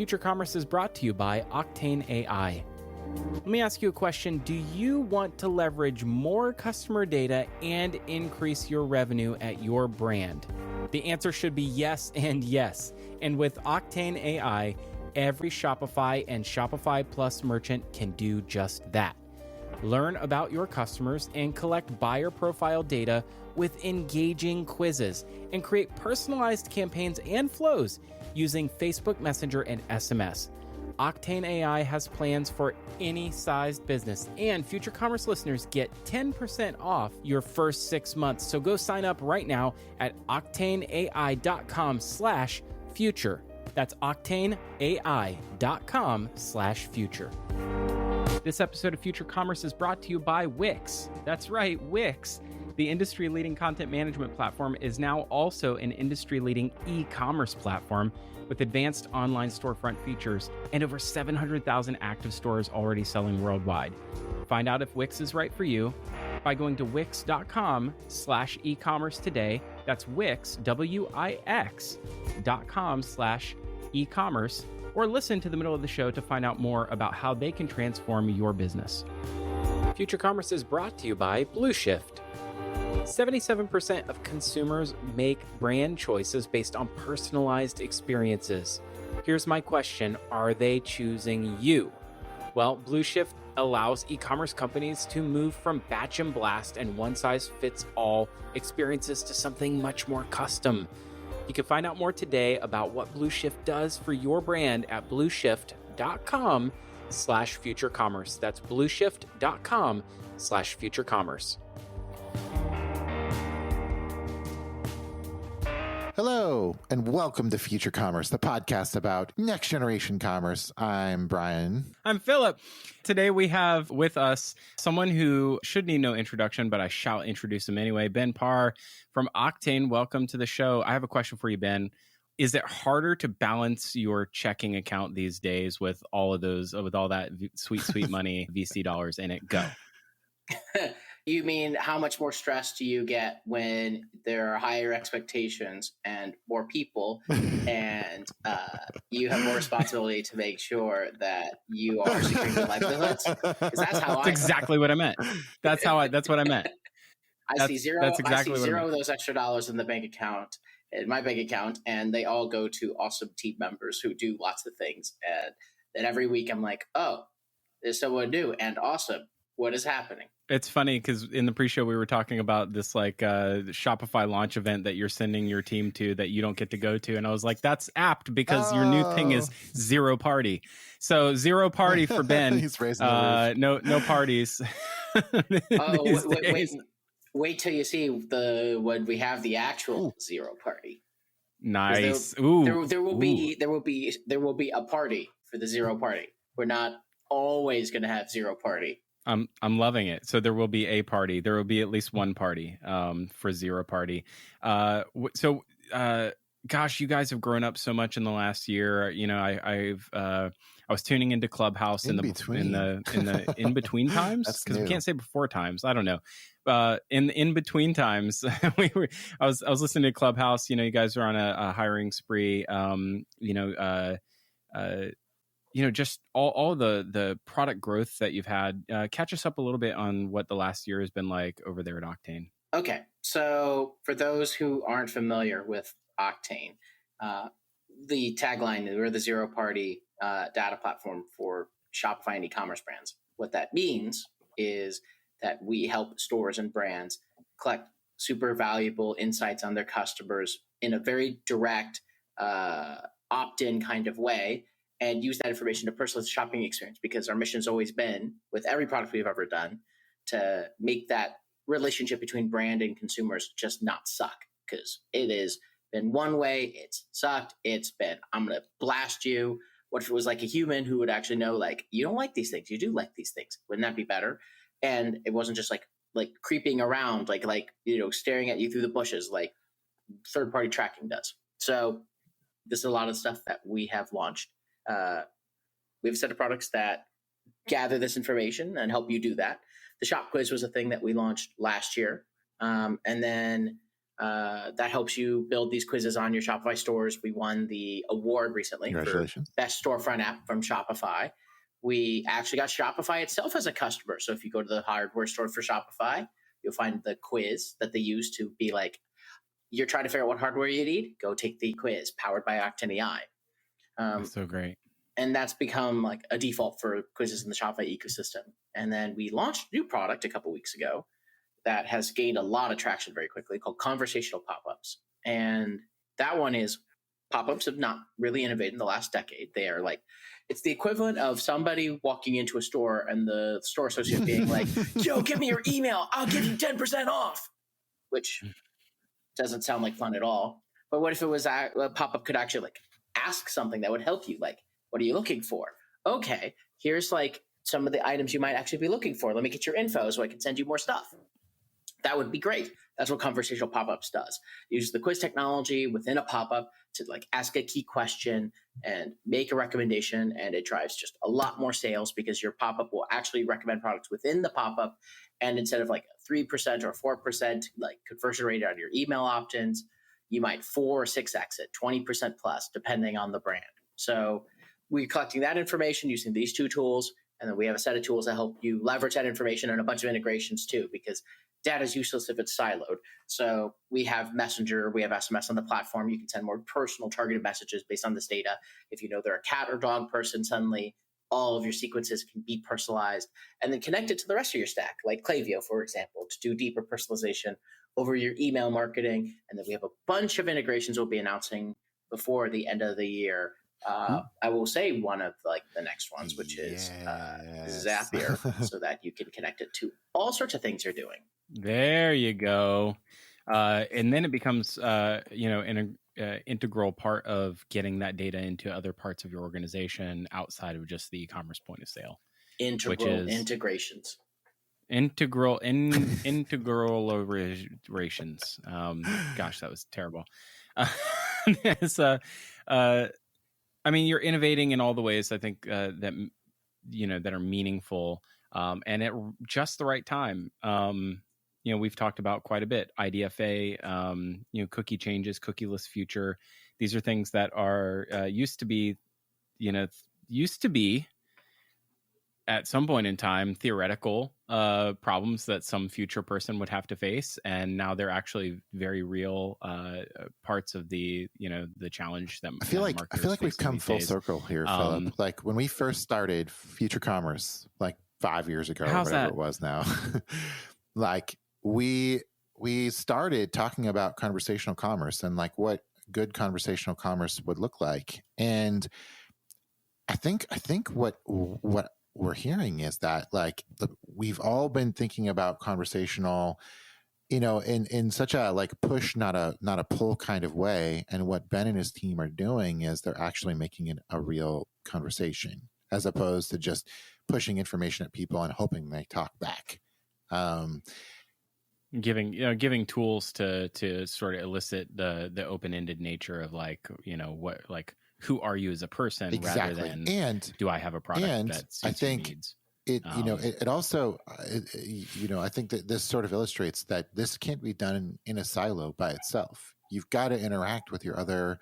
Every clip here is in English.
Future Commerce is brought to you by Octane AI. Let me ask you a question. Do you want to leverage more customer data and increase your revenue at your brand? The answer should be yes and yes. And with Octane AI, every Shopify and Shopify Plus merchant can do just that. Learn about your customers and collect buyer profile data with engaging quizzes and create personalized campaigns and flows using Facebook Messenger and SMS. Octane AI has plans for any sized business, and Future Commerce listeners get 10% off your first 6 months. So go sign up right now at octaneai.com/future. That's octaneai.com/future. This episode of Future Commerce is brought to you by Wix. That's right, Wix. The industry-leading content management platform is now also an industry-leading e-commerce platform with advanced online storefront features and over 700,000 active stores already selling worldwide. Find out if Wix is right for you by going to wix.com/e-commerce today. That's Wix, wix.com/e-commerce, or listen to the middle of the show to find out more about how they can transform your business. Future Commerce is brought to you by Blue Shift. 77% of consumers make brand choices based on personalized experiences. Here's my question. Are they choosing you? Well, Blue Shift allows e-commerce companies to move from batch and blast and one-size-fits-all experiences to something much more custom. You can find out more today about what Blue Shift does for your brand at blueshift.com/futurecommerce. That's blueshift.com/futurecommerce. Hello, and welcome to Future Commerce, the podcast about next generation commerce. I'm Brian. I'm Phillip. Today we have with us someone who should need no introduction, but I shall introduce him anyway. Ben Parr from Octane. Welcome to the show. I have a question for you, Ben. Is it harder to balance your checking account these days with all of those, with all that sweet money, VC dollars in it? Go. You mean how much more stress do you get when there are higher expectations and more people and you have more responsibility to make sure that you are securing your livelihoods? That's exactly what I meant. That's what I meant. I see zero of those extra dollars in the bank account, in my bank account, and they all go to awesome team members who do lots of things. And then every week I'm like, oh, there's someone new and awesome. What is happening? It's funny because in the pre-show we were talking about this Shopify launch event that you're sending your team to that you don't get to go to, and I was like, that's apt because your new thing is zero party. So zero party for Ben. He's raising the roof. No parties. Wait till you see when we have the actual zero party. Nice. There will be a party for the zero party. We're not always going to have zero party. I'm loving it. So there will be a party. There will be at least one party for zero party. Gosh, you guys have grown up so much in the last year. You know, I was tuning into Clubhouse in the in between times because we can't say before times. I don't know. In between times, I was listening to Clubhouse. You know, you guys are on a hiring spree. Just all the product growth that you've had. Catch us up a little bit on what the last year has been like over there at Octane. Okay. So for those who aren't familiar with Octane, the tagline is we're the zero party data platform for Shopify and e-commerce brands. What that means is that we help stores and brands collect super valuable insights on their customers in a very direct opt-in kind of way, and use that information to personalize the shopping experience, because our mission has always been, with every product we've ever done, to make that relationship between brand and consumers just not suck. Because it has been one way, it's sucked, it's been, I'm going to blast you. What if it was like a human who would actually know, like, you don't like these things, you do like these things. Wouldn't that be better? And it wasn't just like creeping around, staring at you through the bushes like third-party tracking does. So this is a lot of stuff that we have launched. We have a set of products that gather this information and help you do that. The shop quiz was a thing that we launched last year. And then that helps you build these quizzes on your Shopify stores. We won the award recently for Best Storefront App from Shopify. We actually got Shopify itself as a customer. So if you go to the hardware store for Shopify, you'll find the quiz that they use to be like, you're trying to figure out what hardware you need, go take the quiz, powered by Octane AI. That's so great. And that's become like a default for quizzes in the Shopify ecosystem. And then we launched a new product a couple weeks ago that has gained a lot of traction very quickly, called Conversational Pop-Ups. And that one is, pop-ups have not really innovated in the last decade. They are like, it's the equivalent of somebody walking into a store and the store associate being like, yo, give me your email, I'll give you 10% off, which doesn't sound like fun at all. But what if it was a pop-up could actually like ask something that would help you? Like, what are you looking for? Okay, here's like some of the items you might actually be looking for. Let me get your info so I can send you more stuff. That would be great. That's what Conversational Pop-Ups does. It uses the quiz technology within a pop-up to like ask a key question and make a recommendation. And it drives just a lot more sales because your pop-up will actually recommend products within the pop-up. And instead of like 3% or 4% like conversion rate on your email opt-ins, you might 4 or 6x it, 20% plus, depending on the brand. So we're collecting that information using these two tools. And then we have a set of tools that help you leverage that information and a bunch of integrations too, because data is useless if it's siloed. So we have Messenger, we have SMS on the platform. You can send more personal targeted messages based on this data. If you know they're a cat or dog person, suddenly all of your sequences can be personalized and then connected to the rest of your stack, like Klaviyo, for example, to do deeper personalization over your email marketing. And then we have a bunch of integrations we'll be announcing before the end of the year. I will say one of like the next ones, which is Zapier, so that you can connect it to all sorts of things you're doing. There you go. And then it becomes, an integral part of getting that data into other parts of your organization outside of just the e-commerce point of sale. Integrations. Integral operations. Gosh, that was terrible. You're innovating in all the ways I think that are meaningful, and at just the right time. We've talked about quite a bit. IDFA, cookie changes, cookieless future. These are things that are used to be at some point in time theoretical problems that some future person would have to face, and now they're actually very real parts of the challenge that I feel like we've come full circle here, Phillip. Like when we first started Future Commerce, like 5 years ago, or whatever it was now, like we started talking about conversational commerce and like what good conversational commerce would look like, and I think what we're hearing is that like we've all been thinking about conversational, in such a like push, not a pull kind of way. And what Ben and his team are doing is they're actually making it a real conversation as opposed to just pushing information at people and hoping they talk back. Giving tools to sort of elicit the open-ended nature of like, what, like, who are you as a person, exactly. rather than and do I have a product that suits your needs? It also, I think that this sort of illustrates that this can't be done in a silo by itself. You've got to interact with your other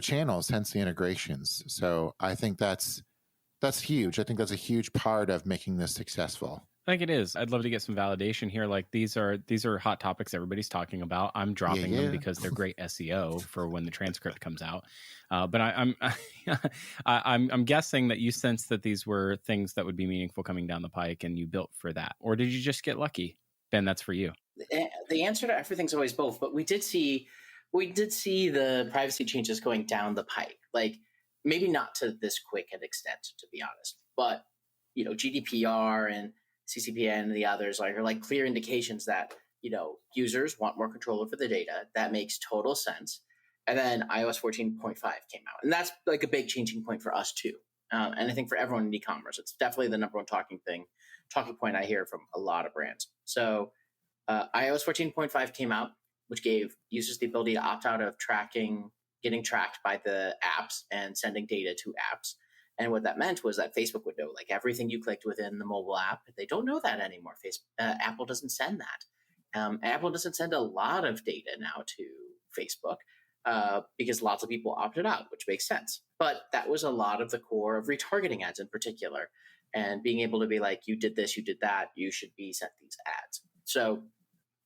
channels, hence the integrations. So I think that's huge. I think that's a huge part of making this successful. I think it is. I'd love to get some validation here. Like these are hot topics everybody's talking about. I'm dropping them because they're great SEO for when the transcript comes out. But I'm guessing that you sensed that these were things that would be meaningful coming down the pike, and you built for that. Or did you just get lucky? Ben, that's for you. The answer to everything's always both. But we did see the privacy changes going down the pike. Like maybe not to this quick an extent, to be honest. But GDPR and CCPA and the others are like clear indications that, users want more control over the data. That makes total sense. And then iOS 14.5 came out. And that's like a big changing point for us too. And I think for everyone in e-commerce, it's definitely the number one talking point I hear from a lot of brands. So iOS 14.5 came out, which gave users the ability to opt out of getting tracked by the apps and sending data to apps. And what that meant was that Facebook would know like everything you clicked within the mobile app. They don't know that anymore. Apple doesn't send that. Apple doesn't send a lot of data now to Facebook because lots of people opted out, which makes sense. But that was a lot of the core of retargeting ads in particular, and being able to be like, you did this, you did that, you should be sent these ads. So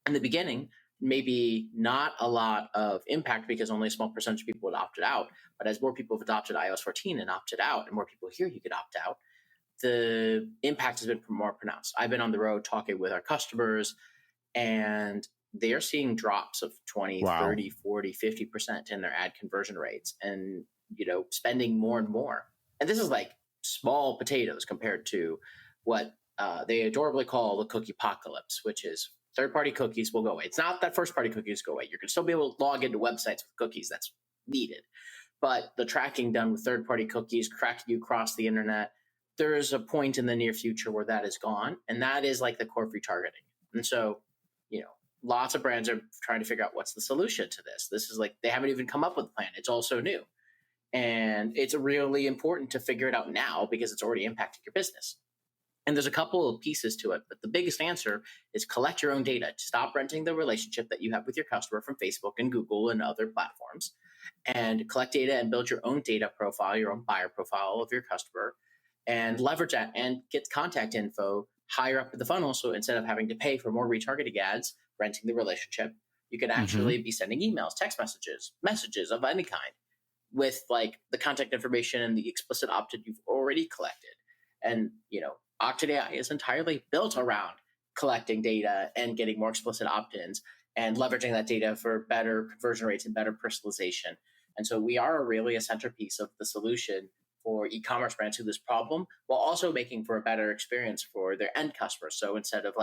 in the beginning, maybe not a lot of impact because only a small percentage of people had opted out. But as more people have adopted iOS 14 and opted out, and more people hear you could opt out, the impact has been more pronounced. I've been on the road talking with our customers, and they're seeing drops of 20, 30, 40, 50% in their ad conversion rates, and, spending more and more. And this is like small potatoes compared to what they adorably call the COOKIEPOCALYPSE, which is third-party cookies will go away. It's not that first-party cookies go away. You're going to still be able to log into websites with cookies. That's needed. But the tracking done with third-party cookies, tracking you across the internet, there is a point in the near future where that is gone. And that is like the core of retargeting. And so, lots of brands are trying to figure out what's the solution to this. This is like, they haven't even come up with a plan. It's all so new. And it's really important to figure it out now because it's already impacting your business. And there's a couple of pieces to it, but the biggest answer is collect your own data. Stop renting the relationship that you have with your customer from Facebook and Google and other platforms, and collect data and build your own data profile, your own buyer profile of your customer, and leverage that and get contact info higher up in the funnel. So instead of having to pay for more retargeting ads, renting the relationship, you could actually be sending emails, text messages of any kind with like the contact information and the explicit opt-in you've already collected. And, Octane AI is entirely built around collecting data and getting more explicit opt-ins and leveraging that data for better conversion rates and better personalization. And so we are really a centerpiece of the solution for e-commerce brands who this problem, while also making for a better experience for their end customers. So instead of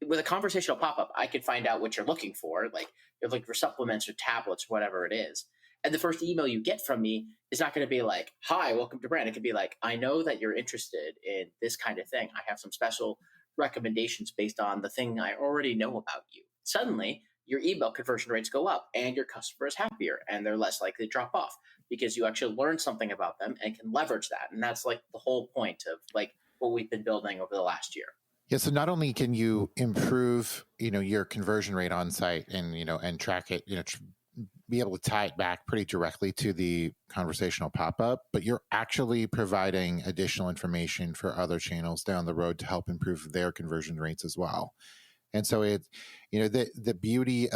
with a conversational pop-up, I could find out what you're looking for, like you're looking for supplements or tablets, whatever it is. And the first email you get from me is not going to be like, hi, welcome to brand. It could be like, I know that you're interested in this kind of thing. I have some special recommendations based on the thing I already know about you. Suddenly, your email conversion rates go up and your customer is happier and they're less likely to drop off because you actually learn something about them and can leverage that. And that's like the whole point of like what we've been building over the last year. Yeah. So not only can you improve, your conversion rate on site and, and track it, be able to tie it back pretty directly to the conversational pop-up, but you're actually providing additional information for other channels down the road to help improve their conversion rates as well. And so the beauty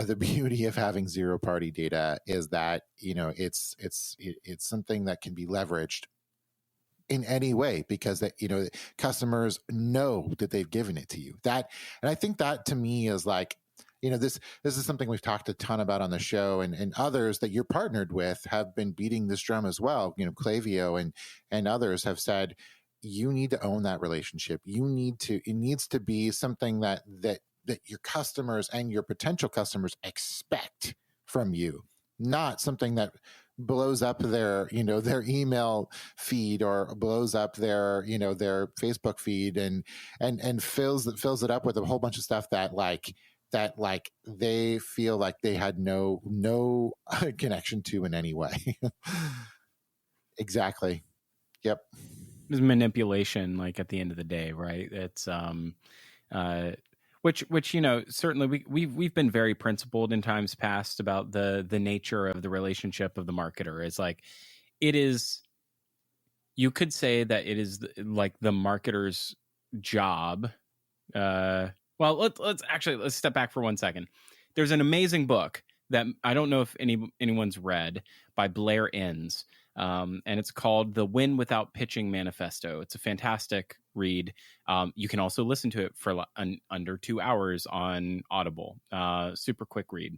of having zero-party data is that, it's something that can be leveraged in any way because customers know that they've given it to you. And I think that to me is like, this is something we've talked a ton about on the show, and others that you're partnered with have been beating this drum as well. Klaviyo and others have said, you need to own that relationship. It needs to be something that your customers and your potential customers expect from you, not something that blows up their email feed or blows up their Facebook feed and fills it up with a whole bunch of stuff that they feel like they had no connection to in any way. Exactly. Yep. It's manipulation, like at the end of the day, right? It's which certainly we've been very principled in times past about the nature of the relationship of the marketer. It's like it is. You could say that it is like the marketer's job. Well, let's step back for 1 second. There's an amazing book that I don't know if anyone's read by Blair Enns, and it's called The Win Without Pitching Manifesto. It's a fantastic read. You can also listen to it for under 2 hours on Audible. Super quick read.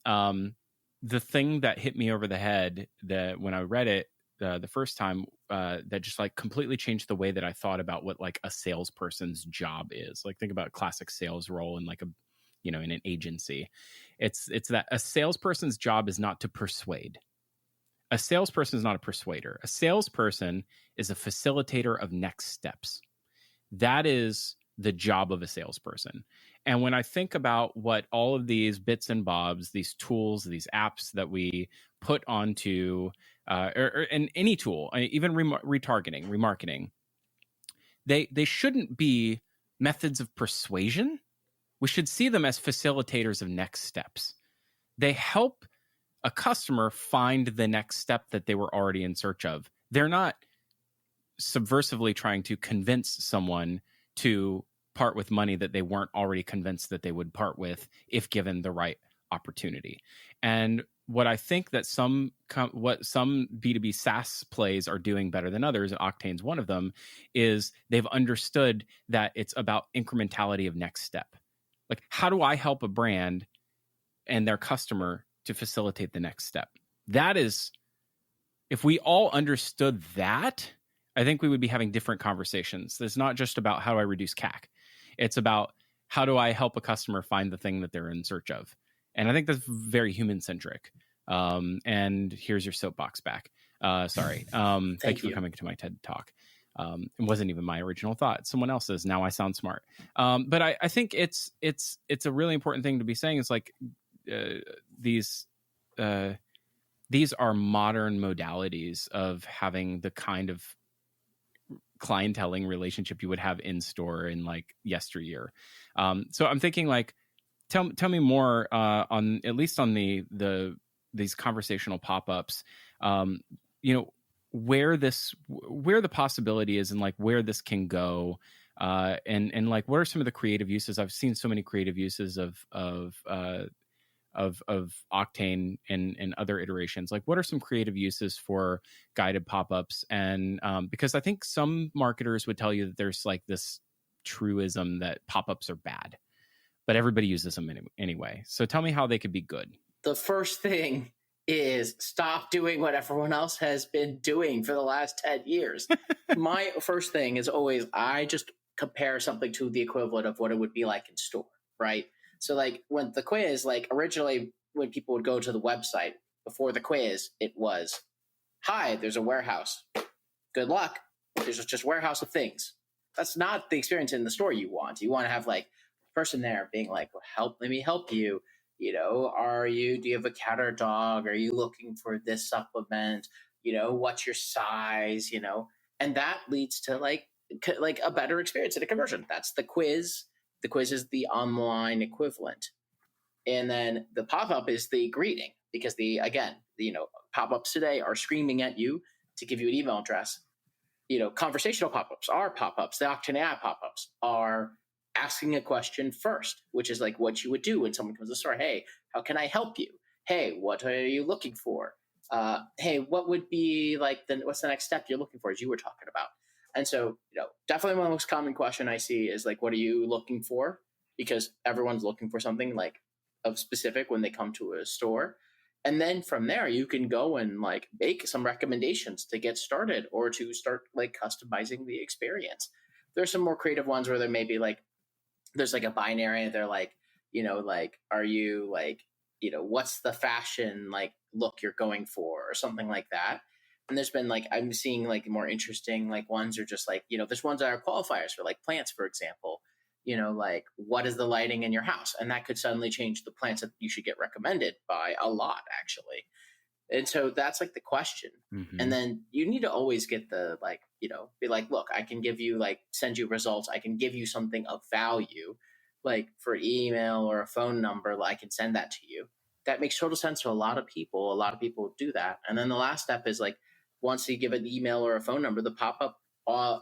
The thing that hit me over the head that when I read it the first time, that just like completely changed the way that I thought about what like a salesperson's job is. Like think about a classic sales role in like in an agency. It's that a salesperson's job is not to persuade. A salesperson is not a persuader. A salesperson is a facilitator of next steps. That is the job of a salesperson. And when I think about what all of these bits and bobs, these tools, these apps that we put onto and any tool, even retargeting, remarketing, they shouldn't be methods of persuasion. we should see them as facilitators of next steps. They help a customer find the next step that they were already in search of. They're not subversively trying to convince someone to part with money that they weren't already convinced that they would part with if given the right opportunity. And what I think that what some B2B SaaS plays are doing better than others, and Octane's one of them, is they've understood that it's about incrementality of next step. Like, how do I help a brand and their customer to facilitate the next step? That is, if we all understood that, I think we would be having different conversations. It's not just about how do I reduce CAC. It's about how do I help a customer find the thing that they're in search of. And I think that's very human-centric. And here's your soapbox back. Sorry. Thank you for coming to my TED Talk. It wasn't even my original thought. Someone else's. Now I sound smart. But I think it's a really important thing to be saying. Is like these are modern modalities of having the kind of clienteling relationship you would have in store in like yesteryear. So I'm thinking like, tell me more on at least on these conversational pop-ups. Where the possibility is and like where this can go, and like what are some of the creative uses? I've seen so many creative uses of Octane and other iterations. Like, what are some creative uses for guided pop-ups? And because I think some marketers would tell you that there's like this truism that pop-ups are bad, but everybody uses them anyway. So tell me how they could be good. The first thing is stop doing what everyone else has been doing for the last 10 years. My first thing is always, I just compare something to the equivalent of what it would be like in store, right? So like when the quiz, like originally when people would go to the website before the quiz, it was, hi, there's a warehouse. Good luck. There's just a warehouse of things. That's not the experience in the store you want. You want to have like a person there being like, well, let me help you. You know, do you have a cat or a dog? Are you looking for this supplement? You know, what's your size? You know, and that leads to like a better experience and a conversion. That's the quiz. The quiz is the online equivalent. And then the pop-up is the greeting, because pop-ups today are screaming at you to give you an email address. You know, conversational pop-ups are pop-ups. The Octane AI pop-ups are asking a question first, which is like what you would do when someone comes to the store. Hey, how can I help you? Hey, what are you looking for? Hey, what would be like what's the next step you're looking for, as you were talking about? And so, definitely one of the most common question I see is like, what are you looking for? Because everyone's looking for something like of specific when they come to a store. And then from there, you can go and like make some recommendations to get started or to start like customizing the experience. There's some more creative ones where there may be like, there's like a binary. They're like, are you like, what's the fashion like look you're going for or something like that. And there's been like, I'm seeing like more interesting like ones are just like, there's ones that are qualifiers for like plants, for example, like what is the lighting in your house? And that could suddenly change the plants that you should get recommended by a lot, actually. And so that's like the question. Mm-hmm. And then you need to always get the like, be like, look, I can give you like, send you results. I can give you something of value, like for email or a phone number, I can send that to you. That makes total sense to a lot of people. A lot of people do that. And then the last step is like, once you give an email or a phone number, the pop-up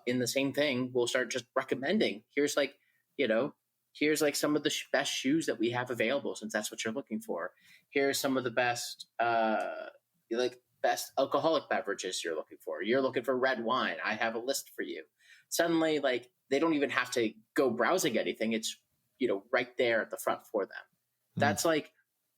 in the same thing will start just recommending. Here's like, here's like some of the best shoes that we have available, since that's what you're looking for. Here's some of the best, best alcoholic beverages you're looking for. You're looking for red wine. I have a list for you. Suddenly, like they don't even have to go browsing anything. It's, right there at the front for them. That's like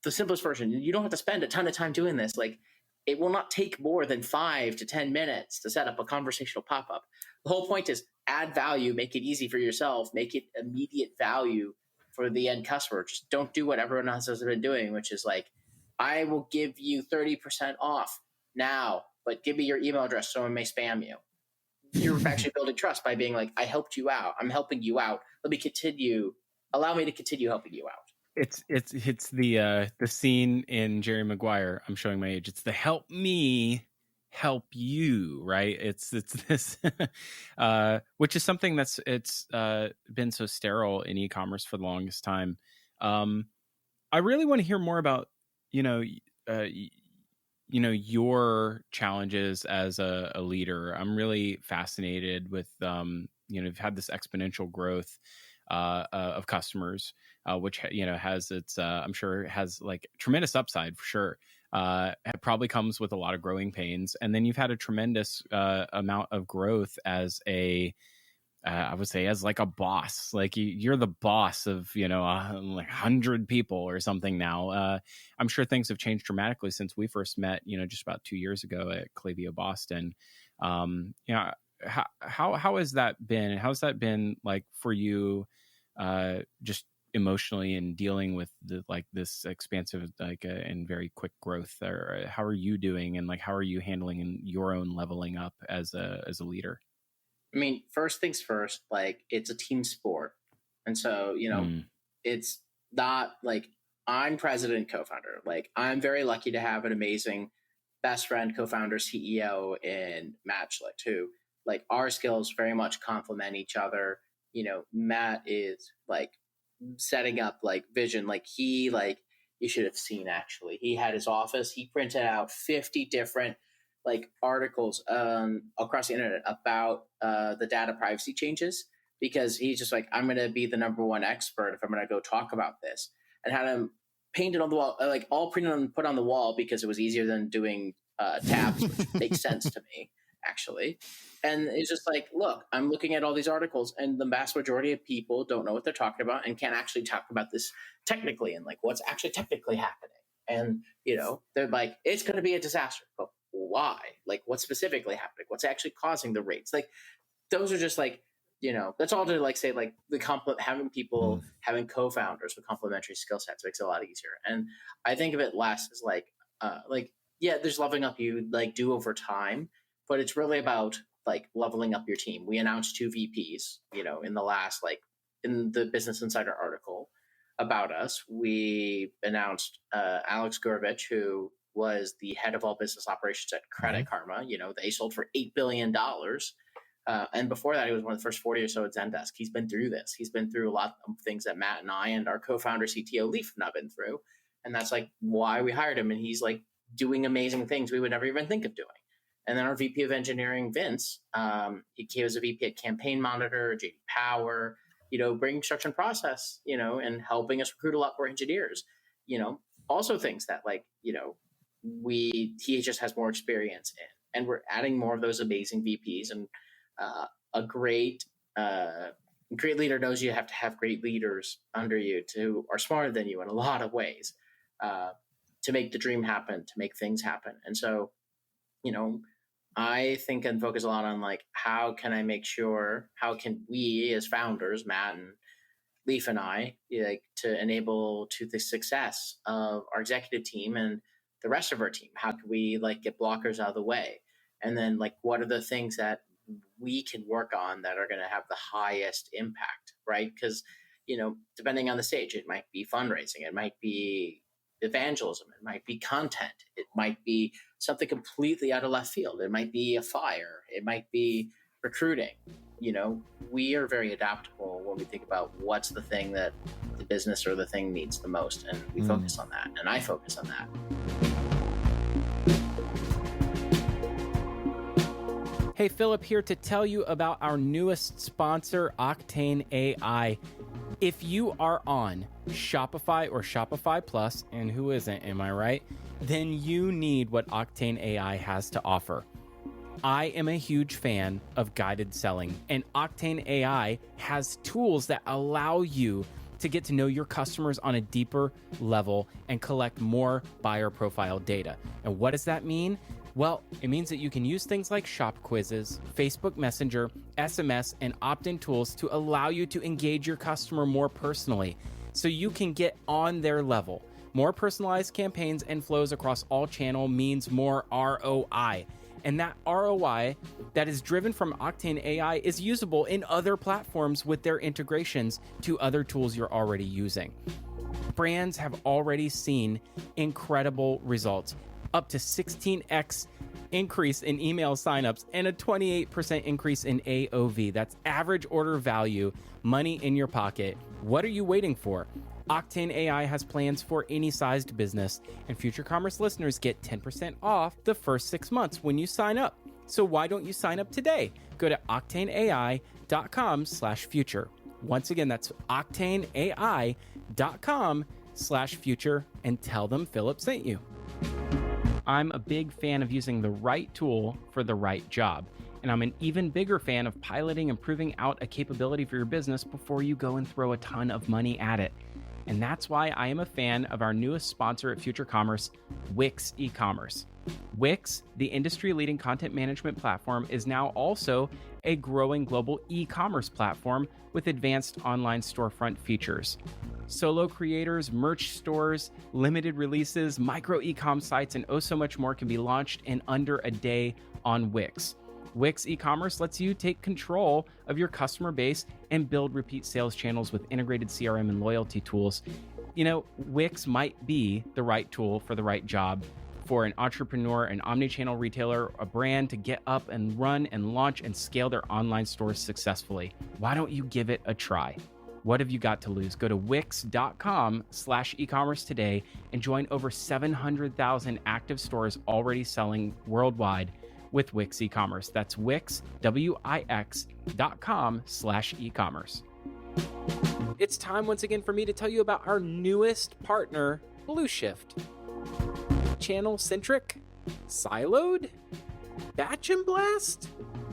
the simplest version. You don't have to spend a ton of time doing this. Like it will not take more than 5 to 10 minutes to set up a conversational pop-up. The whole point is add value, make it easy for yourself, make it immediate value for the end customer. Just don't do what everyone else has been doing, which is like, I will give you 30% off now, but give me your email address so I may spam you. You're actually building trust by being like, I helped you out. I'm helping you out. Allow me to continue helping you out. It's the scene in Jerry Maguire. I'm showing my age. It's the help me help you, right? It's this, which is something that's been so sterile in e-commerce for the longest time. I really want to hear more about, your challenges as a leader. I'm really fascinated with, you've had this exponential growth of customers, which, has its, I'm sure has like tremendous upside for sure. It probably comes with a lot of growing pains. And then you've had a tremendous amount of growth as I would say as like a boss. Like you're the boss of, like 100 people or something now. I'm sure things have changed dramatically since we first met, just about 2 years ago at Klaviyo Boston. How has that been? And how's that been like for you, just emotionally and dealing with this expansive, and very quick growth? Or how are you doing? And how are you handling your own leveling up as a leader? I mean, first things first, it's a team sport. And so, it's not like I'm president, co-founder. I'm very lucky to have an amazing best friend, co-founder, CEO in Matt Schlicht, who our skills very much complement each other. Matt is setting up vision. You should have seen, actually, he had his office. He printed out 50 different articles across the internet about the data privacy changes, because he's just I'm going to be the number one expert if I'm going to go talk about this, and had him painted on the wall, all printed and put on the wall, because it was easier than doing tabs, which makes sense to me, actually. And it's just look, I'm looking at all these articles, and the vast majority of people don't know what they're talking about and can't actually talk about this technically and what's actually technically happening. And, they're it's going to be a disaster. But why? What's specifically happening? What's actually causing the rates? Those are just that's all to say the having people, having co-founders with complementary skill sets makes it a lot easier. And I think of it less as there's leveling up you do over time, but it's really about leveling up your team. We announced 2 VPs, in the last, in the Business Insider article about us. We announced Alex Gorbich, who was the head of all business operations at Credit Karma. They sold for $8 billion. And before that, he was one of the first 40 or so at Zendesk. He's been through this. He's been through a lot of things that Matt and I and our co-founder CTO Leaf have not been through. And that's why we hired him. And he's doing amazing things we would never even think of doing. And then our VP of engineering, Vince, he was a VP at Campaign Monitor, JD Power, bringing structure and process, and helping us recruit a lot more engineers, also things that he just has more experience in. And we're adding more of those amazing VPs. And a great leader knows you have to have great leaders under you who are smarter than you in a lot of ways to make the dream happen, to make things happen. And so, I think and focus a lot on how can I make sure, how can we as founders, Matt and Leaf and I, to enable to the success of our executive team and the rest of our team? How can we get blockers out of the way? And then what are the things that we can work on that are going to have the highest impact, right? Because, depending on the stage, it might be fundraising, it might be evangelism, it might be content, it might be something completely out of left field, it might be a fire, it might be recruiting. We are very adaptable when we think about what's the thing that the business or the thing needs the most, and we focus on that, and I focus on that. Hey, Phillip here to tell you about our newest sponsor, Octane AI. If you are on Shopify or Shopify Plus, and who isn't, am I right? Then you need what Octane AI has to offer. I am a huge fan of guided selling, and Octane AI has tools that allow you to get to know your customers on a deeper level and collect more buyer profile data. And what does that mean? Well, it means that you can use things like shop quizzes, Facebook Messenger, SMS, and opt-in tools to allow you to engage your customer more personally, so you can get on their level. More personalized campaigns and flows across all channels means more ROI. And that ROI that is driven from Octane AI is usable in other platforms with their integrations to other tools you're already using. Brands have already seen incredible results. up to 16x increase in email signups, and a 28% increase in AOV. That's average order value, money in your pocket. What are you waiting for? Octane AI has plans for any sized business, and Future Commerce listeners get 10% off the first 6 months when you sign up. So why don't you sign up today? Go to octaneai.com/future. Once again, that's octaneai.com/future, and tell them Phillip sent you. I'm a big fan of using the right tool for the right job. And I'm an even bigger fan of piloting and proving out a capability for your business before you go and throw a ton of money at it. And that's why I am a fan of our newest sponsor at Future Commerce, Wix eCommerce. Wix, the industry-leading content management platform, is now also a growing global e-commerce platform with advanced online storefront features. Solo creators, merch stores, limited releases, micro e-com sites, and oh so much more can be launched in under a day on Wix. Wix eCommerce lets you take control of your customer base and build repeat sales channels with integrated CRM and loyalty tools. You know, Wix might be the right tool for the right job for an entrepreneur, an omnichannel retailer, a brand to get up and run and launch and scale their online stores successfully. Why don't you give it a try? What have you got to lose? Go to wix.com/ecommerce today and join over 700,000 active stores already selling worldwide with Wix eCommerce. That's Wix, Wix.com/ecommerce. It's time once again for me to tell you about our newest partner, Blueshift. Channel-centric? Siloed? Batch and blast?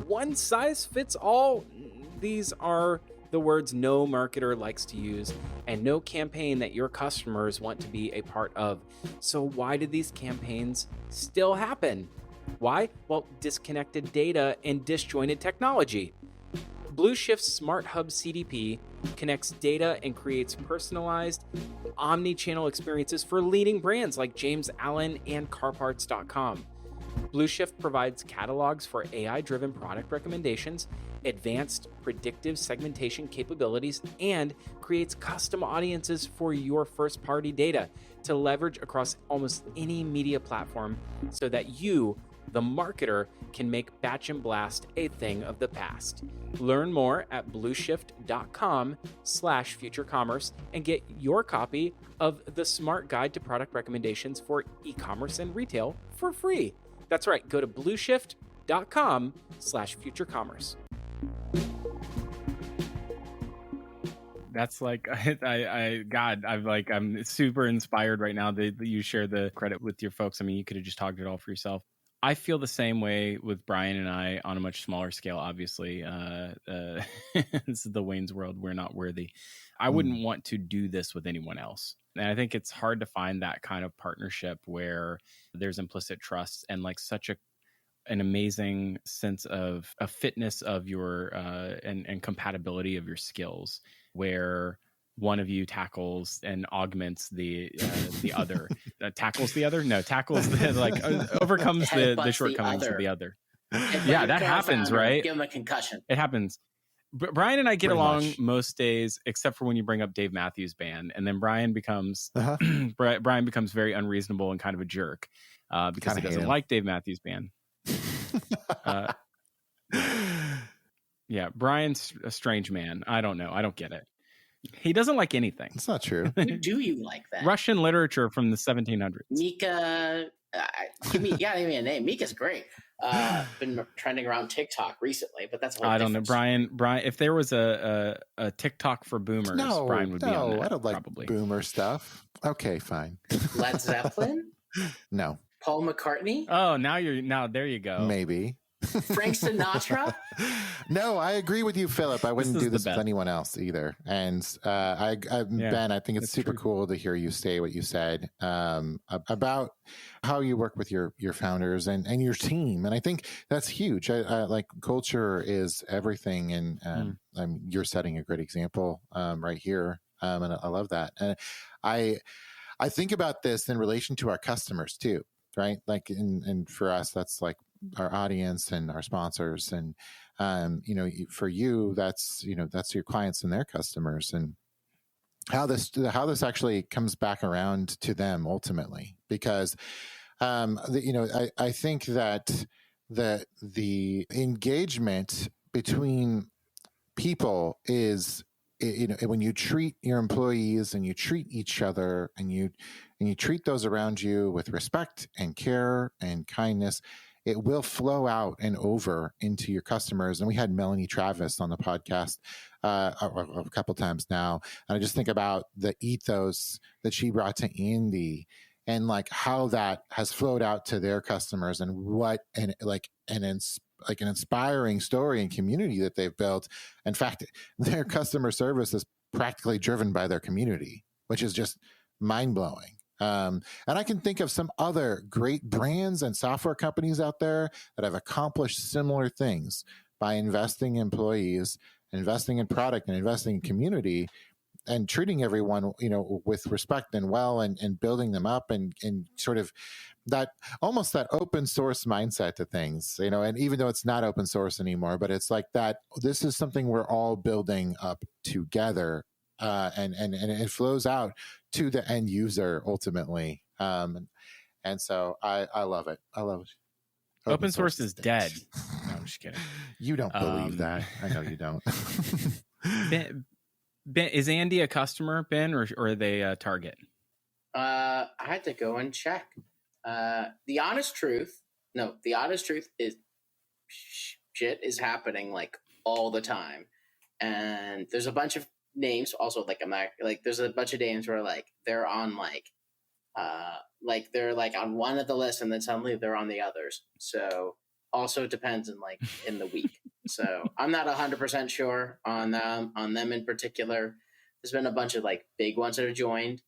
One size fits all? These are the words no marketer likes to use, and no campaign that your customers want to be a part of. So why do these campaigns still happen? Why? Well, disconnected data and disjointed technology. Blueshift's Smart Hub CDP connects data and creates personalized, omni-channel experiences for leading brands like James Allen and CarParts.com. Blueshift provides catalogs for AI-driven product recommendations, advanced predictive segmentation capabilities, and creates custom audiences for your first-party data to leverage across almost any media platform so that you, the marketer, can make batch and blast a thing of the past. Learn more at blueshift.com/futurecommerce and get your copy of the Smart Guide to Product Recommendations for e-commerce and retail for free. That's right. Go to blueshift.com/futurecommerce. That's like, I'm super inspired right now that you share the credit with your folks. I mean, you could have just talked it all for yourself. I feel the same way with Brian and I on a much smaller scale, obviously. This is the Wayne's World. We're not worthy. I wouldn't want to do this with anyone else. And I think it's hard to find that kind of partnership where there's implicit trust and like such an amazing sense of a fitness of your and compatibility of your skills, where one of you tackles and augments the other. Tackles the other? No, tackles overcomes the shortcomings of the other. Yeah, that happens, right? Give him a concussion. It happens. Brian and I get along most days, except for when you bring up Dave Matthews Band, and then Brian becomes Brian becomes very unreasonable and kind of a jerk because he doesn't like Dave Matthews Band. Yeah, Brian's a strange man. I don't know. I don't get it. He doesn't like anything. It's not true. Do you like that? Russian literature from the 1700s. Mika, give me a name. Mika's great. Been trending around TikTok recently, but that's I don't know. Brian. If there was a TikTok for boomers, Brian would be on that. I don't like probably boomer stuff. Okay, fine. Led Zeppelin? No. Paul McCartney? Oh, now there you go. Maybe. Frank Sinatra? No, I agree with you, Phillip. I wouldn't do this with anyone else either. And Ben, I think it's super cool to hear you say what you said about how you work with your founders and your team. And I think that's huge. Like culture is everything. And you're setting a great example right here. And I love that. And I think about this in relation to our customers too, right? Like, and for us, that's like our audience and our sponsors, and for you, that's your clients and their customers, and how this actually comes back around to them ultimately. Because I think that the engagement between people is, when you treat your employees and you treat each other and you treat those around you with respect and care and kindness, it will flow out and over into your customers. And we had Melanie Travis on the podcast a couple times now, and I just think about the ethos that she brought to Andy, and like how that has flowed out to their customers, and an inspiring story and community that they've built. In fact, their customer service is practically driven by their community, which is just mind-blowing. And I can think of some other great brands and software companies out there that have accomplished similar things by investing in employees, investing in product, and investing in community, and treating everyone, with respect and well, and building them up, and sort of that almost that open source mindset to things, and even though it's not open source anymore, but it's like that, this is something we're all building up together, and it flows out to the end user ultimately. And so I love it. I love it. Open source is dead. No, I'm just kidding. You don't believe that. I know you don't. Ben, is Andy a customer, Ben, or are they a target? I had to go and check. The honest truth is shit is happening like all the time. And there's a bunch of names also, there's a bunch of names where like they're on they're like on one of the lists and then suddenly they're on the others. So also depends in the week. So I'm not 100% sure on them in particular. There's been a bunch of like big ones that have joined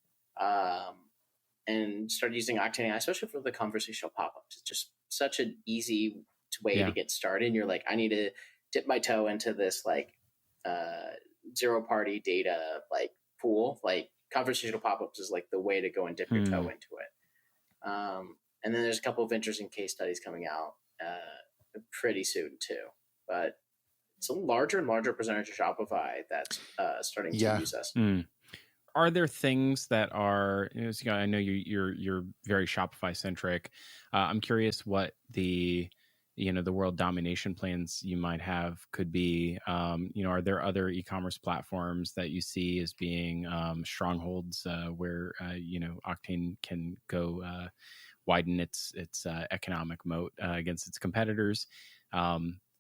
and started using Octane AI, especially for the conversational pop-ups. It's just such an easy way to get started. And you're like, I need to dip my toe into this zero party data pool. Like conversational pop-ups is like the way to go and dip your toe into it. And then there's a couple of interesting case studies coming out pretty soon too. But it's a larger and larger percentage of Shopify that's starting to use us. Are there things that are? I know you're very Shopify centric. I'm curious what the world domination plans you might have could be. Are there other e-commerce platforms that you see as being strongholds where Octane can go widen its economic moat against its competitors?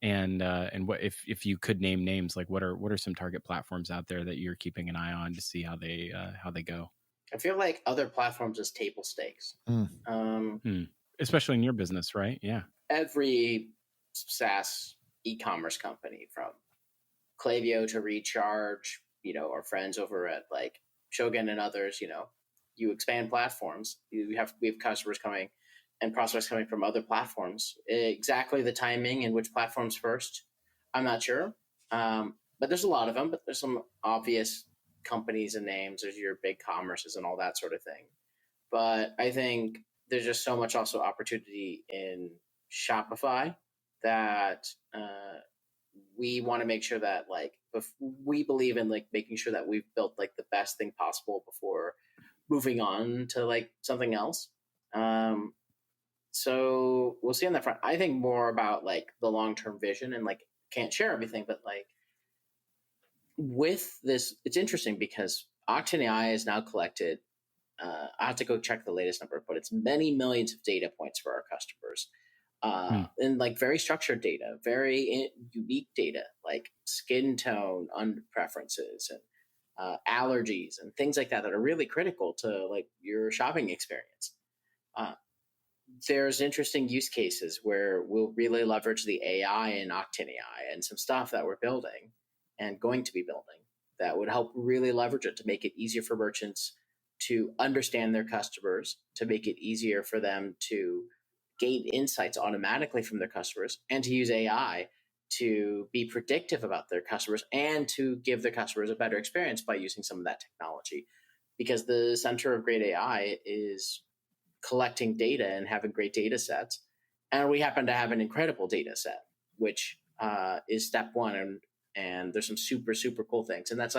And what if you could name names, like what are some target platforms out there that you're keeping an eye on to see how they go? I feel like other platforms is table stakes, especially in your business, right? Yeah. Every SaaS e-commerce company, from Klaviyo to Recharge, our friends over at like Shogun and others, you expand platforms. We have customers coming and prospects coming from other platforms. Exactly the timing and which platforms first, I'm not sure. But there's a lot of them, but there's some obvious companies and names. There's your big commerces and all that sort of thing. But I think there's just so much also opportunity in Shopify that we want to make sure that we believe in making sure that we've built the best thing possible before moving on to something else. So we'll see on that front. I think more about the long-term vision, and can't share everything, but with this, it's interesting because Octane AI has now collected, I have to go check the latest number, but it's many millions of data points for our customers. And very structured data, very unique data, like skin tone preferences and allergies and things like that are really critical to your shopping experience. There's interesting use cases where we'll really leverage the AI in Octane AI and some stuff that we're building and going to be building that would help really leverage it to make it easier for merchants to understand their customers, to make it easier for them to gain insights automatically from their customers, and to use AI to be predictive about their customers and to give their customers a better experience by using some of that technology. Because the center of great AI is collecting data and having great data sets. And we happen to have an incredible data set, which is step one. And there's some super, super cool things. And that's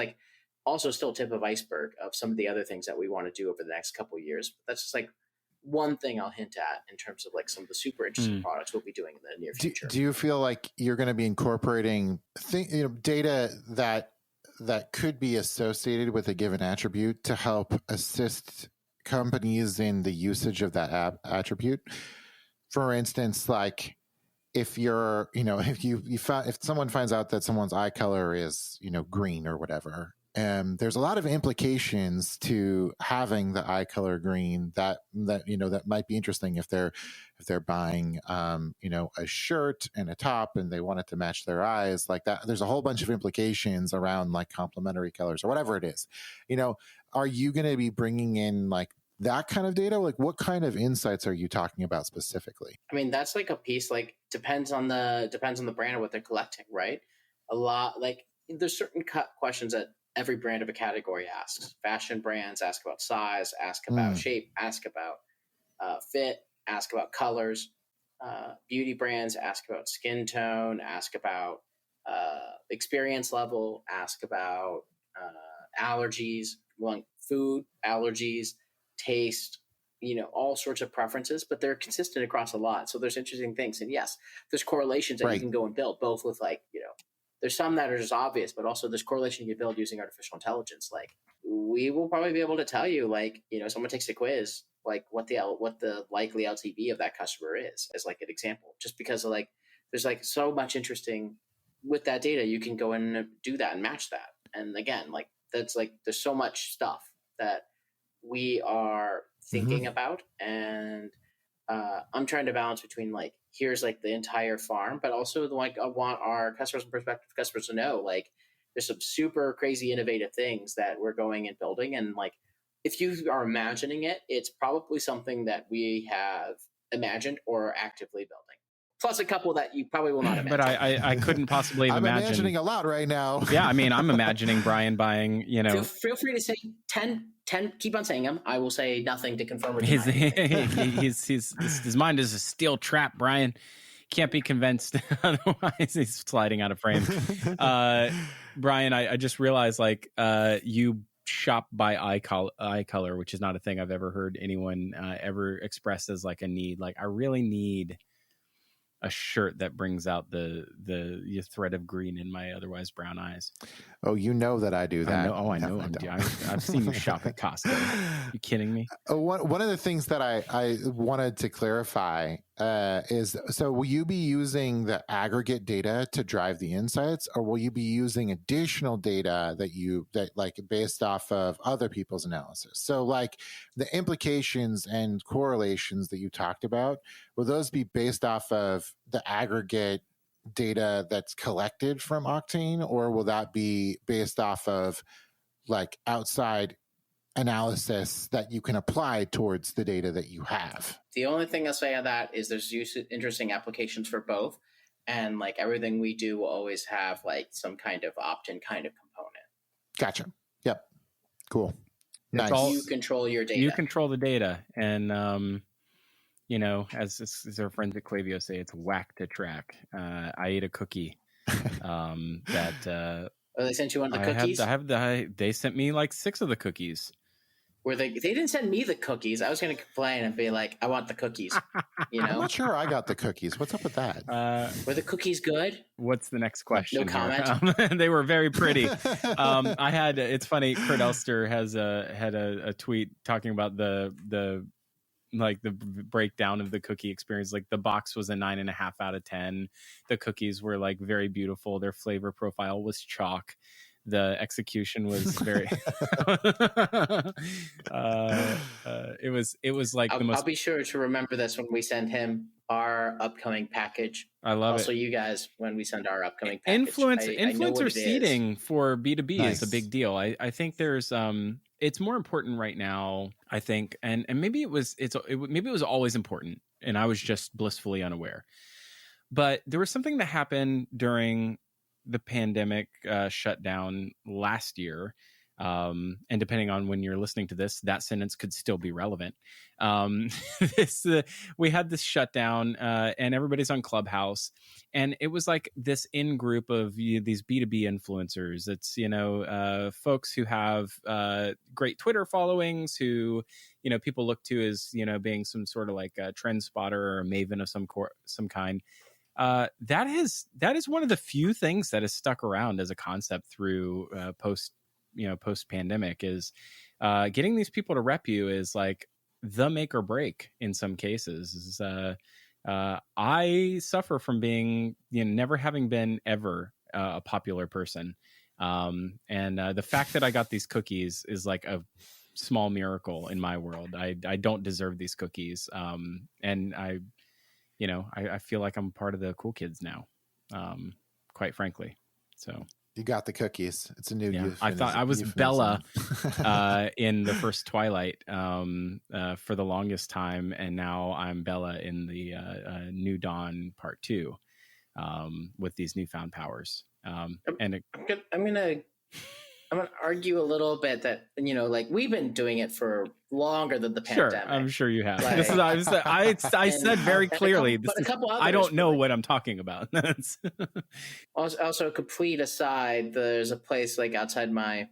also still tip of iceberg of some of the other things that we want to do over the next couple of years. But that's just one thing I'll hint at in terms of like some of the super interesting products we'll be doing in the near future. Do you feel like you're going to be incorporating data that could be associated with a given attribute to help assist companies in the usage of that attribute? For instance, like if you're, if someone finds out that someone's eye color is, green or whatever, there's a lot of implications to having the eye color green that might be interesting if they're buying, a shirt and a top and they want it to match their eyes like that. There's a whole bunch of implications around like complementary colors or whatever it is. Are you going to be bringing in like that kind of data? Like what kind of insights are you talking about specifically? I mean, that's like a piece, like depends on the brand and what they're collecting, right? A lot, like there's certain questions that every brand of a category asks. Fashion brands ask about size, ask about shape, ask about fit, ask about colors. Beauty brands ask about skin tone, ask about experience level, ask about allergies, food, allergies, taste, all sorts of preferences, but they're consistent across a lot. So there's interesting things. And yes, there's correlations that you can go and build both with like, there's some that are just obvious, but also there's correlation you can build using artificial intelligence. Like we will probably be able to tell you, like, someone takes a quiz, like what the likely LTV of that customer is, as like an example, just because of like, there's like so much interesting with that data. You can go in and do that and match that. And again, like that's like, there's so much stuff that we are thinking about. And I'm trying to balance between like, here's like the entire farm, but also like I want our customers and prospective customers to know like there's some super crazy innovative things that we're going and building. And like, if you are imagining it, it's probably something that we have imagined or are actively building. Plus a couple that you probably will not imagine. But I couldn't possibly I'm imagine. imagining a lot right now. Yeah, I mean, I'm imagining Brian buying, Feel free to say 10, keep on saying them. I will say nothing to confirm or his deny. his mind is a steel trap, Brian. Can't be convinced. Otherwise, he's sliding out of frame. Brian, I just realized, like, you shop by eye color, which is not a thing I've ever heard anyone ever express as like a need. Like, I really need a shirt that brings out the thread of green in my otherwise brown eyes. Oh, that I do that. I know. I've seen you shop at Costco. You kidding me? One of the things that I wanted to clarify is, so will you be using the aggregate data to drive the insights, or will you be using additional data that like based off of other people's analysis? So like the implications and correlations that you talked about, will those be based off of the aggregate data that's collected from Octane, or will that be based off of like outside analysis that you can apply towards the data that you have? The only thing I'll say on that is there's interesting applications for both. And like everything we do will always have like some kind of opt-in kind of component. Gotcha. Yep. Cool. Nice. You control your data. You control the data. And, as our friends at Klaviyo say, it's whack to track. I ate a cookie that... they sent you one of the cookies? They sent me like 6 of the cookies. They didn't send me the cookies. I was going to complain and be like, I want the cookies. I'm not sure I got the cookies. What's up with that? Were the cookies good? What's the next question? No comment. They were very pretty. It's funny. Kurt Elster had a tweet talking about the breakdown of the cookie experience. Like the box was a 9.5 out of 10. The cookies were like very beautiful. Their flavor profile was chalk. The execution was very. It was like the most. I'll be sure to remember this when we send him our upcoming package. I love it. Also, you guys, when we send our upcoming package, influencer seeding for B2B is a big deal. I think there's it's more important right now. I think, and maybe it was always important, and I was just blissfully unaware. But there was something that happened during the pandemic shutdown last year And depending on when you're listening to this, that sentence could still be relevant. We had this shutdown, and everybody's on Clubhouse, and it was like this in group of these B2B influencers. It's folks who have great Twitter followings, who people look to as being some sort of like a trend spotter or a maven of some kind. That is one of the few things that has stuck around as a concept through post pandemic, is getting these people to rep you is like the make or break in some cases. I suffer from being never having been ever a popular person, and the fact that I got these cookies is like a small miracle in my world. I don't deserve these cookies, and I feel like I'm part of the cool kids now, quite frankly. So you got the cookies. It's a new euphemism. I thought I was Bella in the first Twilight for the longest time, and now I'm Bella in the New Dawn Part 2 with these newfound powers. I'm gonna argue a little bit that we've been doing it for longer than the pandemic. Sure, I'm sure you have. This is I said very clearly. I don't know what I'm talking about. Also, complete aside, there's a place like outside my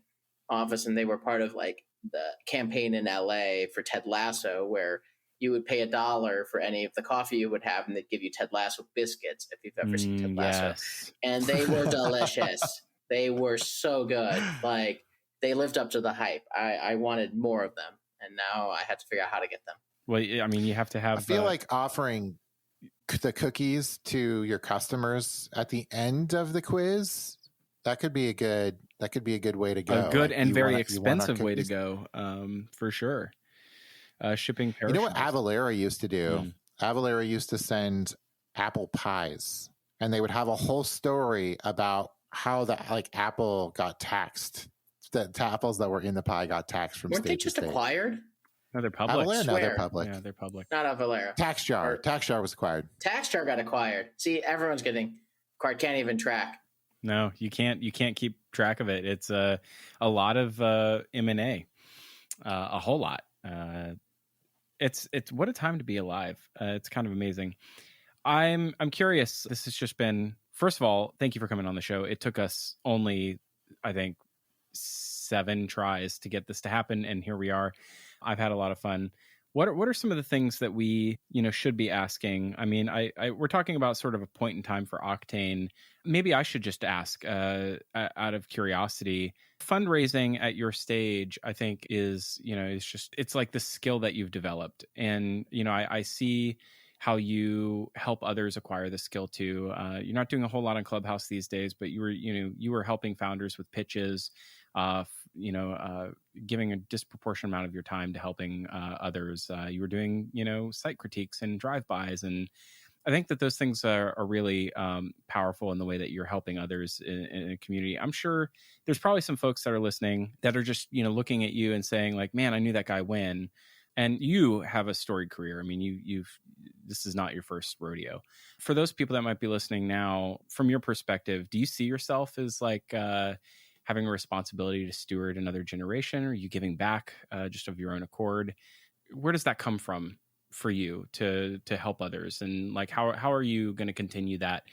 office, and they were part of like the campaign in LA for Ted Lasso, where you would pay $1 for any of the coffee you would have, and they'd give you Ted Lasso biscuits if you've ever seen Ted Lasso. Yes. And they were delicious. They were so good. Like, they lived up to the hype. I wanted more of them, and now I had to figure out how to get them. Well, I mean, you have to have. I feel like offering the cookies to your customers at the end of the quiz, that could be a good way to go. A good and very expensive way to go, for sure. Shipping perishables. You know what Avalara used to do? Avalara used to send apple pies, and they would have a whole story about how Apple got taxed. The apples that were in the pie got taxed from Weren't state they just to state. acquired? No, they're public. Avalara, no, they're public. Yeah, they're public. Not Avalara. TaxJar was acquired. TaxJar got acquired. See, everyone's getting acquired. Can't even track. No, you can't keep track of it. It's a lot of M&A, a whole lot. It's what a time to be alive. It's kind of amazing. I'm curious. This has just been, first of all, thank you for coming on the show. It took us only, I think, 7 tries to get this to happen, and here we are. I've had a lot of fun. What are some of the things that we should be asking? I mean, we're talking about sort of a point in time for Octane. Maybe I should just ask out of curiosity. Fundraising at your stage, I think, is it's like the skill that you've developed, and I see how you help others acquire the skill too. You're not doing a whole lot on Clubhouse these days, but you were helping founders with pitches, giving a disproportionate amount of your time to helping others. You were doing, site critiques and drive-bys. And I think that those things are really powerful in the way that you're helping others in a community. I'm sure there's probably some folks that are listening that are just, looking at you and saying like, man, I knew that guy when. And you have a storied career. I mean, this is not your first rodeo. For those people that might be listening now, from your perspective, do you see yourself as like having a responsibility to steward another generation? Or are you giving back just of your own accord? Where does that come from for you to help others? And like, how are you going to continue that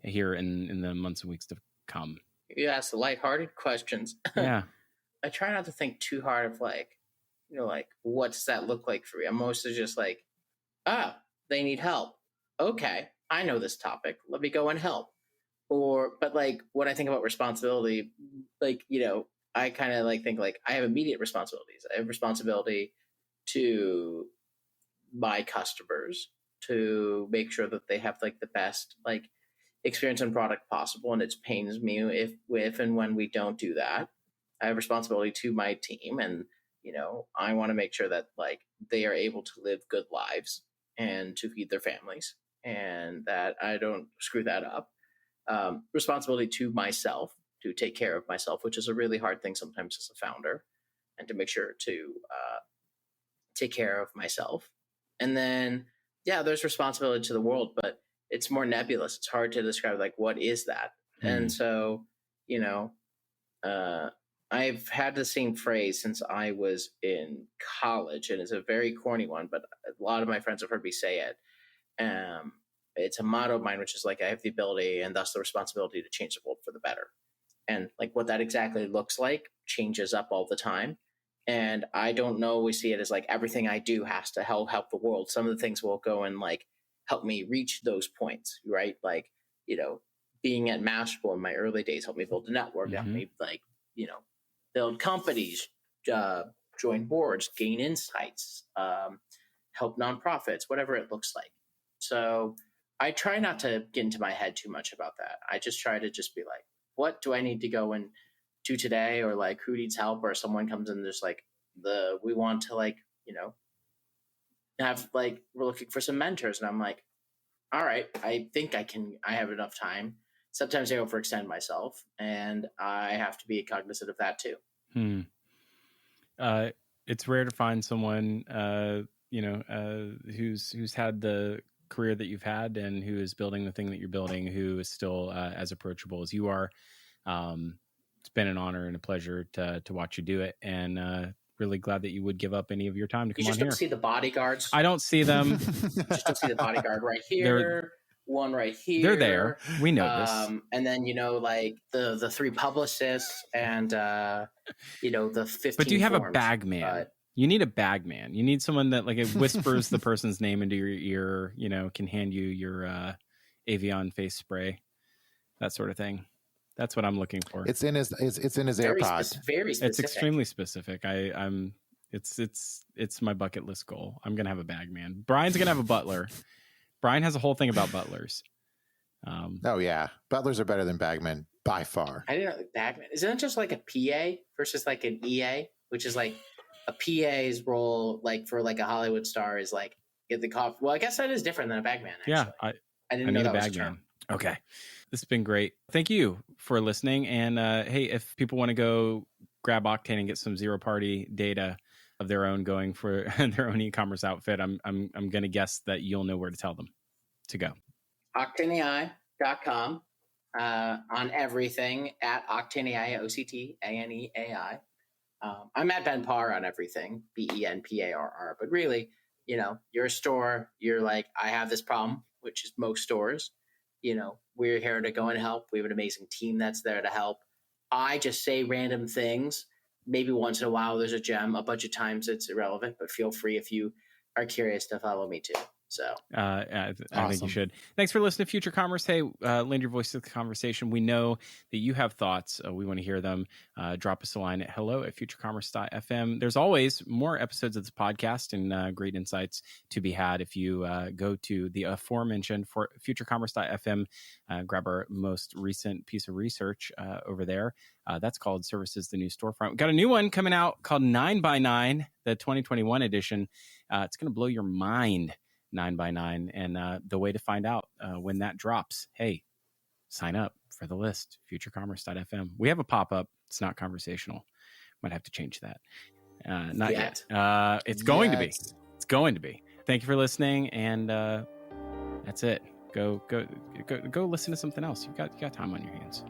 here in the months and weeks to come? You ask the lighthearted questions. Yeah. I try not to think too hard of like, what does that look like for you? I'm mostly just like, they need help. Okay, I know this topic. Let me go and help. But like, when I think about responsibility, like, I kind of like think like I have immediate responsibilities. I have responsibility to my customers to make sure that they have like the best like experience and product possible. And it pains me if and when we don't do that. I have responsibility to my team, and I want to make sure that like they are able to live good lives and to feed their families, and that I don't screw that up. Responsibility to myself to take care of myself, which is a really hard thing sometimes as a founder, and to make sure to take care of myself. And then, there's responsibility to the world, but it's more nebulous. It's hard to describe like, what is that? And so, I've had the same phrase since I was in college, and it's a very corny one, but a lot of my friends have heard me say it. It's a motto of mine, which is like, I have the ability and thus the responsibility to change the world for the better. And like what that exactly looks like changes up all the time. And I don't always see it as like everything I do has to help the world. Some of the things will go and like help me reach those points, right? Like, being at Mashable in my early days helped me build a network, helped me like, build companies, join boards, gain insights, help nonprofits, whatever it looks like. So I try not to get into my head too much about that. I just try to just be like, what do I need to go and do today? Or like, who needs help? Or someone comes in, there's like we want to like, have like, we're looking for some mentors. And I'm like, all right, I think I have enough time. Sometimes I overextend myself, and I have to be cognizant of that too. It's rare to find someone, who's had the career that you've had and who is building the thing that you're building, who is still as approachable as you are. It's been an honor and a pleasure to watch you do it, and really glad that you would give up any of your time to come on here. You just don't see the bodyguards. I don't see them. You just don't see the bodyguard right here. One right here. They're there. We know this. And then, like the 3 publicists and, the 15 But do you have forms, a bag man? You need a bag man. You need someone that like it whispers the person's name into your ear, can hand you your Avion face spray, that sort of thing. That's what I'm looking for. It's in his AirPod. Very specific. It's extremely specific. It's my bucket list goal. I'm going to have a bag man. Brian's going to have a butler. Brian has a whole thing about butlers. Oh yeah, butlers are better than bagmen by far. I didn't know bagman. Isn't it just like a PA versus like an EA, which is like a PA's role, like for like a Hollywood star, is like get the coffee. Well, I guess that is different than a bagman. Actually. Yeah, I didn't know that was a bagman. term. Okay, this has been great. Thank you for listening. And hey, if people want to go grab Octane and get some zero-party data of their own going for their own e-commerce outfit, I'm going to guess that you'll know where to tell them to go. OctaneAI.com on everything, at Octane AI, OCTANEAI. I'm at Ben Parr on everything, BENPARR. But really, you're a store. You're like, I have this problem, which is most stores. We're here to go and help. We have an amazing team that's there to help. I just say random things. Maybe once in a while there's a gem. A bunch of times it's irrelevant, but feel free if you are curious to follow me too. So I think you should. Thanks for listening to Future Commerce. Hey, lend your voice to the conversation. We know that you have thoughts. We want to hear them. Drop us a line at hello@futurecommerce.fm. There's always more episodes of this podcast and great insights to be had if you go to the aforementioned for futurecommerce.fm. Grab our most recent piece of research over there. That's called Services, the New Storefront. We've got a new one coming out called 9x9, the 2021 edition. It's going to blow your mind. 9x9, and the way to find out when that drops, hey, sign up for the list, futurecommerce.fm. We have a pop-up. It's not conversational. Might have to change that. Not yet. It's going to be. It's going to be. Thank you for listening, and that's it. Go listen to something else. You got time on your hands.